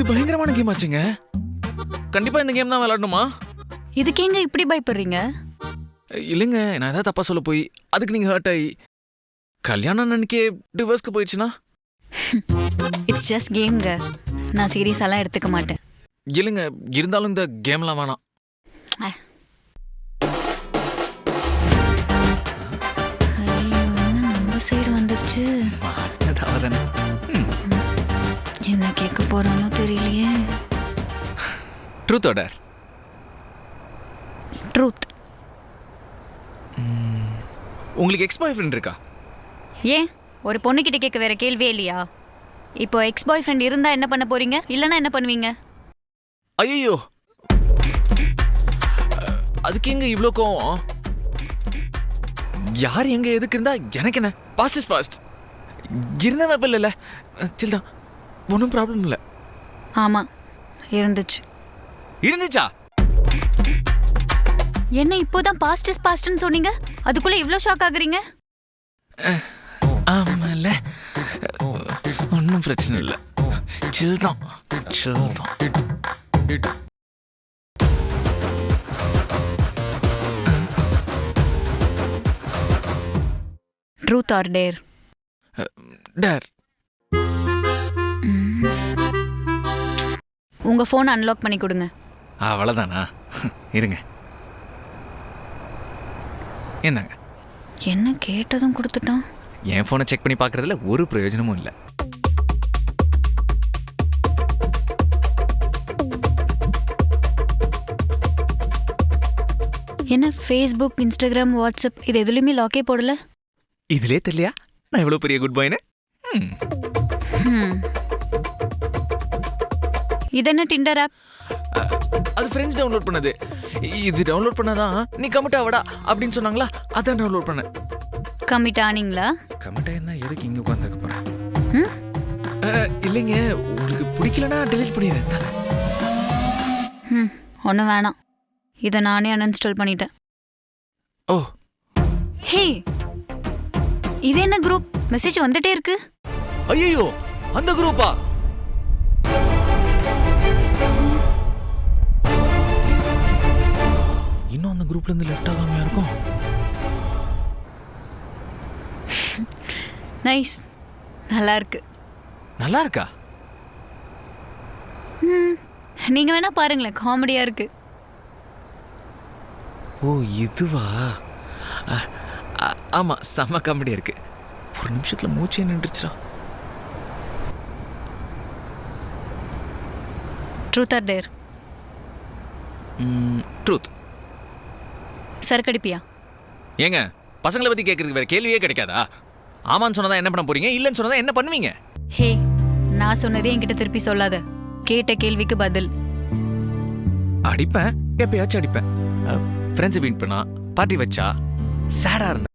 பயங்கரமான கேம் ஆச்சுங்க. கண்டிப்பா இந்த கேம் தான் விளையாடணுமா? இதுக்கேங்க இப்படி பயப்படுறீங்க? இல்லைங்க, நான் ஏதாவது தப்பா சொல்ல போய் அதுக்கு நீங்க ஹர்ட் ஆகி கல்யாணம் அன்னைக்கே டிவோர்ஸ்க்கு போயிடுச்சுன்னா? இட்ஸ் ஜஸ்ட் கேம்ங்க. நான் சீரியஸாலாம் எடுத்துக்க மாட்டேன். இல்லைங்க, இருந்தாலும் இந்த கேம்லாம் வேணாம். ஐயோ, என்ன நம்ம சைடு வந்துருச்சு. அதாவதானே. என்ன கேட்க போறானோ தெரியலையே. Truth order. ட்ரூத். உங்களுக்கு எக்ஸ் பாய் ஃப்ரெண்ட் இருக்கா? ஏன் ஒரு பொண்ணுகிட்ட கேட்க வேற கேள்வியே இல்லையா? இப்போ எக்ஸ் பாய் ஃப்ரெண்ட் இருந்தா என்ன பண்ண போறீங்க? இல்லைன்னா என்ன பண்ணுவீங்க? ஐயோ, அதுக்கு எங்க இவ்வளோ கோவம்? யார் எங்க எதுக்கு இருந்தா எனக்கு என்ன? Past is past. இருந்த மேப்பில் இல்லை, சில்தான், ஒன்றும் ப்ராப்ளம் இல்லை. ஆமா, இருந்துச்சு. இருந்துச்சா? என்ன இப்போதான் பாஸ்ட் இஸ் பாஸ்ட்னு சொன்னீங்க, அதுக்குள்ள இவ்ளோ ஷாக் ஆகுறீங்க? ஆமால, ஒன்றும் பிரச்சனை இல்லை. சில்தான் சில்தான். Truth or dare? டேர். உங்க ஃபோன் அன்லாக் பண்ணி கொடுங்க. அவ்வளோதானா? இருங்க, என்னங்க? என்ன கேட்டதும் கொடுத்துட்டான். என் ஃபோனை செக் பண்ணி பார்க்கறதுல ஒரு பிரயோஜனமும் இல்லை. என்ன ஃபேஸ்புக், இன்ஸ்டாகிராம், வாட்ஸ்அப் இது எதுலையுமே லாக்கே போடல? இதுலே தெரியலையா நான் எவ்வளோ பெரிய குட் பாய்னு? இது என்ன டிண்டர் ஆப்? அது ஃப்ரெண்ட்ஸ் டவுன்லோட் பண்ணது. இது டவுன்லோட் பண்ணாதான் நீ கமிட் ஆவடா அப்படின்னு சொன்னாங்களா, அதான் டவுன்லோட் பண்ணேன். கமிட் ஆனீங்களா? கமிட் ஆயிருந்தா எதுக்கு இங்கே உட்காந்துருக்க போகிறேன்? இல்லைங்க, உங்களுக்கு பிடிக்கலன்னா டெலீட் பண்ணிடுறேன். ஒன்றும் வேணாம், இதை நானே அன்இன்ஸ்டால் பண்ணிட்டேன். ஓ, ஹே, இது என்ன குரூப்? மெசேஜ் வந்துட்டே இருக்கு. ஐயோ, அந்த குரூப்பா? இன்னும் அந்த குரூப்ல இருந்து லெஃப்ட் ஆகாமையா இருக்கும். நைஸ், நல்லா இருக்கு. நல்லா இருக்கா? நீங்க வேணா பாருங்களேன், காமெடியா இருக்கு. ஓ, இதுவா? ஆமா, செம்ம காமெடியா இருக்கு. ஒரு நிமிஷத்துல மூச்சே நின்றுச்சுடா. Truth or dare? ட்ரூத். சரக்கடிப்பியா? ஏங்க, பசங்களை பத்தி கேட்கறதுக்கு வேற கேள்வியே கிடைக்காதா? ஆமான்னு சொன்னதா என்ன பண்ண போறீங்க, இல்லைன்னு சொன்னதா என்ன பண்ணுவீங்க? ஹே, நான் சொன்னதே என்கிட்ட திருப்பி சொல்லாத. கேட்ட கேள்விக்கு பதில். அடிப்பேன், எப்பயாச்சும் அடிப்பேன். ஃப்ரெண்ட்ஸை மீட் பண்ணா, பார்ட்டி வச்சா, சேடா இருந்தா